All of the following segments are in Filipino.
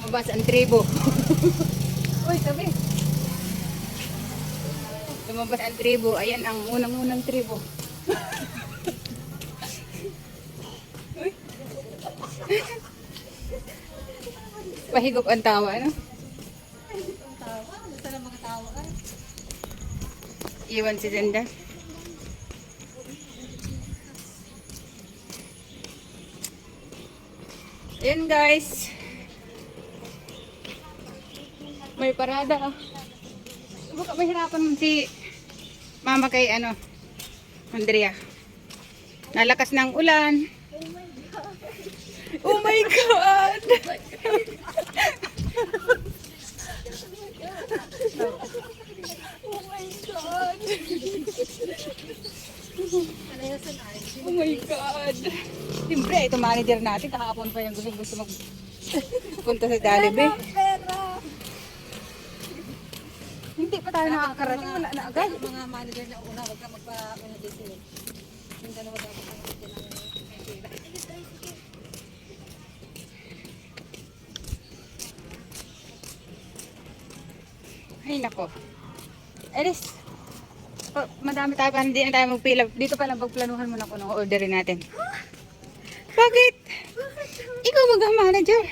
Lumabas ang tribo. Uy, sabi. Lumabas ang tribo. Ayan ang unang-unang tribo. Uy. Pahigop ang tawa, ano? Pahigop ang tawa. Basta lang mga tawa ka. Iwan si Zenda. Ayan guys. May parada. Baka mahirapan si mama kay ano, Andrea. Nalakas ng ulan. Oh my God! Oh my God! Oh my God! Siyempre, ito manager natin. Kahapon pa yung gusto magpunta sa Jollibee. Hindi pa tayo nakakarating. Wala na agad. Mga manager na una, wag ka magpa-manager sila. Yung dalawa dapat ang natin ang pera. Ay, nako. Eris. Oh, madami tayo pa. Hindi na tayo magpila. Dito pa lang pagplanuhan muna kung anong orderin natin. Bakit? Ikaw mag-manager.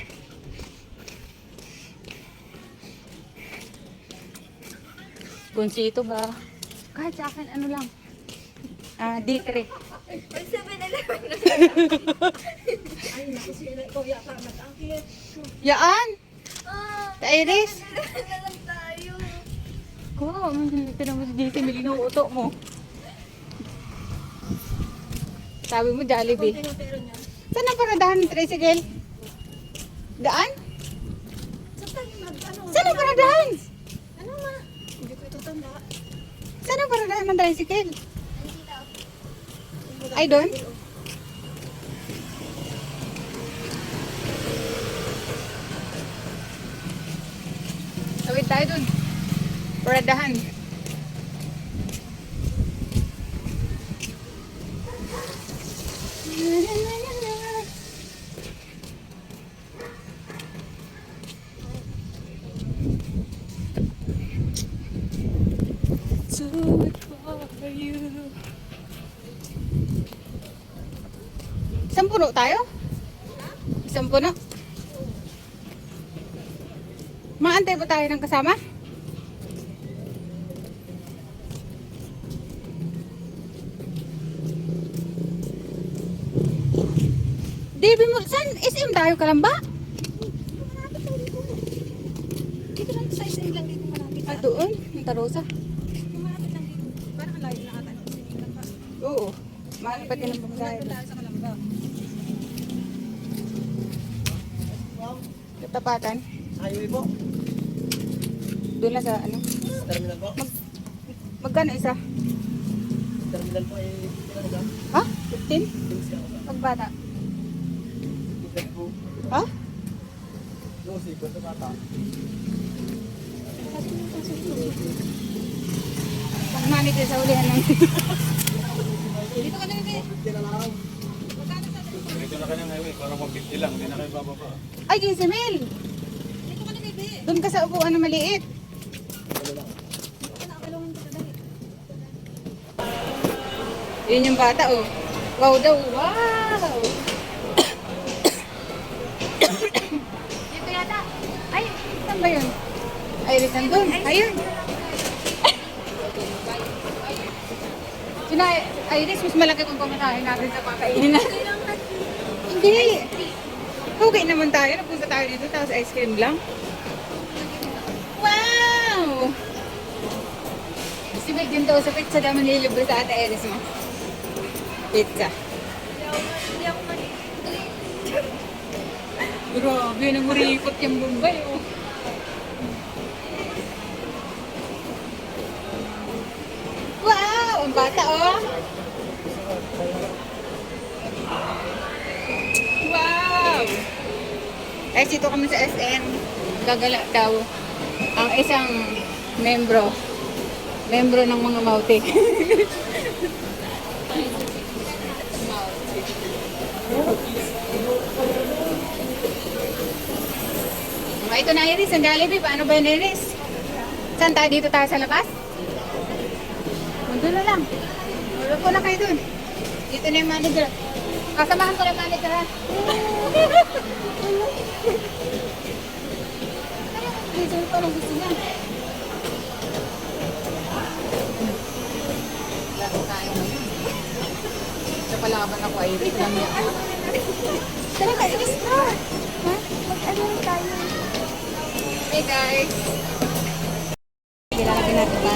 Kunsito ba? Kahit sa akin, ano lang. D3. Ay, 7-Eleven na. Ay, naku sila. Ikaw yata nag-angkit. Yaan? Sa Iris? Na lang tayo. Oo, pinag mo si JC, milinuuto mo. Sabi mo, Jollibee. Kung pero niya. Saan ang paradahan ng tricycle? Daan? Saan tayo mag-ano? Saan ang paradahan? Ano ma? Hindi ko ito tanda. Saan ang paradahan ng tricycle? Ay, doon? Tawid tayo doon. Paradahan. Do it for you. Isang puno tayo? Isang puno? Maantay ba tayo ng kasama? Debbie mo, saan? SM tayo ka lang ba? Dito lang sa isa lang dito malapit. Ah, doon? Yung Tarosa? Yung malapit lang dito. Parang ang layo na ata. Sinilang pa. Oo. Mahal pa din ang pagkain. Malapit tayo sa Kalamba. Katapatan. Highway po. Doon lang sa ano. Terminal po. Magkano isa? Terminal po ay ano ba? Ha? 15? Dose ka ba? Pagbata. Ticket po. Ha? Dose ko sa bata. Pag-manager sa ulihan ng... Dito ka na bebe. Hindi na lang. Dito na kanyang highway, parang 150 lang, hindi na kayo bababa. Ay, Jinsemel! Dito ka na bebe. Doon ka sa upuan na maliit. Ano lang. Dito ka na akalungan ka dali. Yun yung bata, oh. Wow daw. Wow! Dito yata. Ay, saan ba yun? Iris, nandun. Ayun. Sina Iris, mas malaki kung pamatahin natin sa pakainin natin. Hindi. Okay naman tayo. Napunta tayo dito, tapos ice cream lang. Wow! Si Meg din daw sa pizza naman nililibre sa ate Iris mo. Pizza. Hindi ako mali. Grabe, namurikot yung Bombay, oh. Wow! Ang bata, oh. Wow! Eh, dito kami sa SM. Gagala daw ang isang membro ng mga Mautik. ito na Iris, ang Jollibee. Paano ba yun Iris? Saan tayo? Dito tayo sa labas? Doon na lang. Wala ko na kayo dun. Dito na yung manager. Kasamahan ko na yung manager ha. Dito pa lang gusto niya. Laro tayo ngayon. Sa palaban ako ay Iris lang niya. Tara na, Iris na. Ha? Mag-ano tayo? Hey guys! Kailangan natin ba?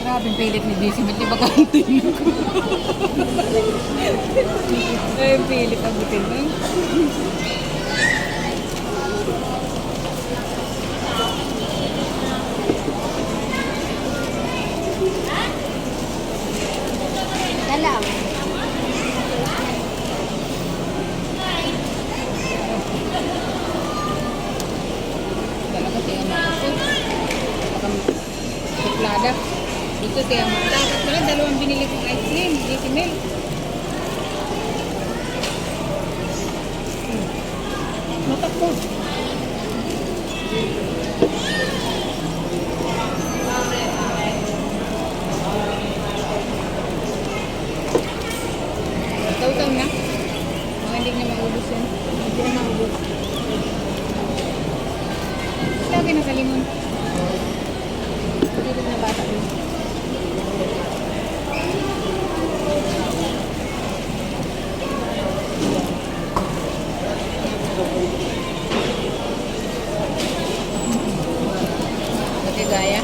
Grabe ang pilit ni JC. Ba't di ba kauntin ko? Ay, ang pilit ang butin mo. Dalam. Talaga siya makapot. Suplada. Dito siya makapot. Pala dalawang binili kong ice cream. JC Mel. Matakbo. Taw-taw na. Mga hindi na maubos yan. Hindi na maubos. Lagi na sa limon. Dito na bata yun. Pati gaya.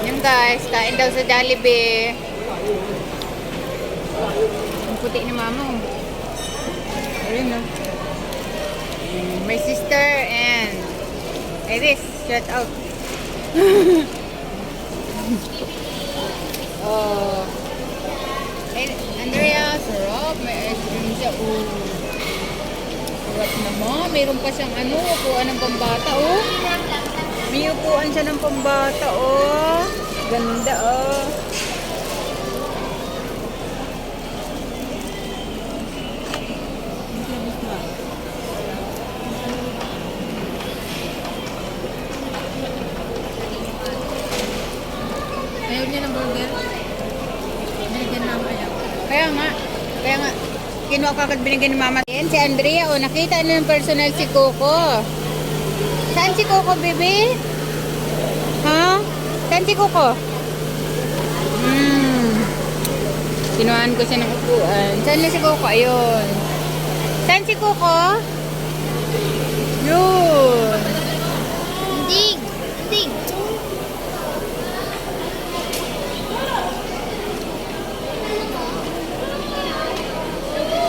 Yan guys, kain daw sa Jollibee. Ang puti ni mama. Ayun no. My sister and Iris, shout out. Oh. And Andrea, sarap. May ice cream siya. Oh. Sarap naman. Mayroon pa siyang ano, upuan ng pambata. Oh. May upuan siya ng pambata. Oh. Ganda oh. Ayaw niya ng burger. Binigyan naman ayaw. Kaya nga, kinuha ko agad binigyan ni mama. Yan, si Andrea, oh, nakita na ng personal si Coco. Saan si Coco, bebe? Ha? Saan si Coco? Kinuhaan ko siya ng upuan. Saan na si Coco? Ayun. Saan si Coco? Yun. Dig! Dig!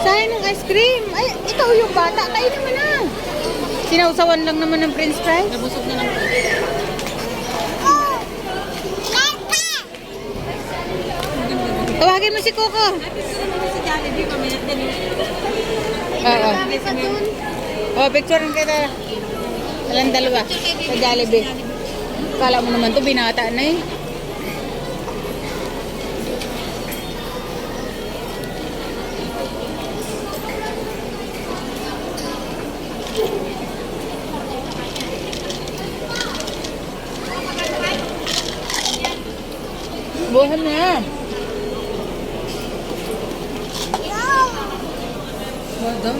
Sayang ng ice cream. Ay, ikaw yung bata. Kain naman na. Sinausawan lang naman ng french fries. Nabusog na lang. Tawagin mo si Coco. Si Jollibee, mamaya din. Oo. Oh, picturean kita. Walang dalawa. Sa Jollibee. Kala mo naman to binata na eh. Buhan na. Wow daw.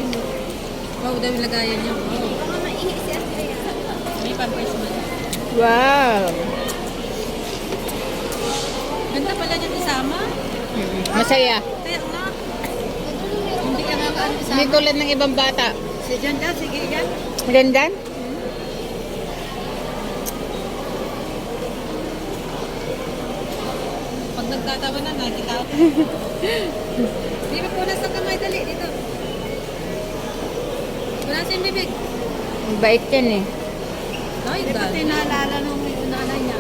Wow daw yung lagayan niya. Wow. May pampers man. Wow. Ganda pala niya isama. Masaya. Kaya nga. Hindi ka nga kaano isama. Hindi tulad ng ibang bata. Si Jan daw, sige yan. Gandan? Pag nagtatawa na, nakita ako. Hindi po na sa kamay, dali dito. Wala siyang bibig. Ang bait yan eh. Ay, Di pati naalala nung nanay niya.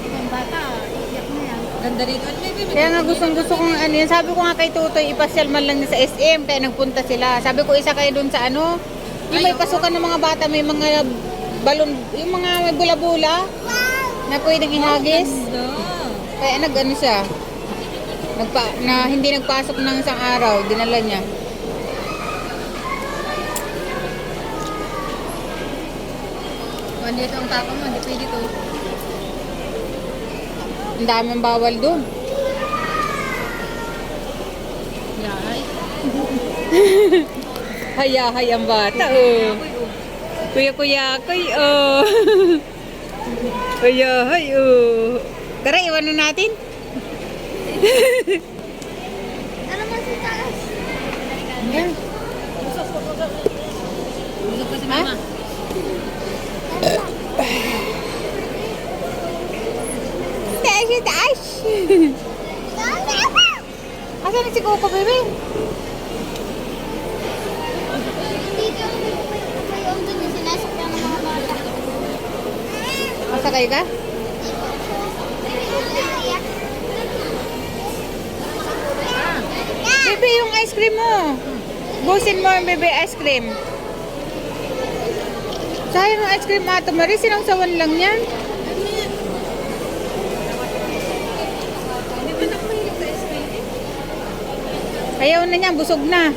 Ang bata, iyak na yan. Ganda rito. Ano may bibig? Kaya nga gusto kong ano yan. Sabi ko nga kay Tutoy, ipasyal man lang niya sa SM. Kaya nagpunta sila. Sabi ko, isa kayo dun sa ano. Yung may pasukan ng mga bata, may mga balon, yung mga may bula-bula. Na pwedeng ihagis. Ganda. Kaya nag-ano siya. Hindi nagpasok ng isang araw. Dinala niya. Dito ang tapang mo, hindi pwede to. Ang daming bawal doon. Yahay. Hayahay ang bata, oh. Kuya-kuya, oh. Hayahay, oh. Tara, iwan na natin. Ano mo si taas? Yan. Busog pa si Ha? mama. Taas, taas. Asan na si Coco, baby? Dito may doon yung sinasakyan ng mga bata. Masakay ka? Bebe, yung ice cream mo. Busin mo yung bebe ice cream. Sayang yung ice cream, Ate Marie. Sinangsawan lang yan. Ayaw na niya, busog na.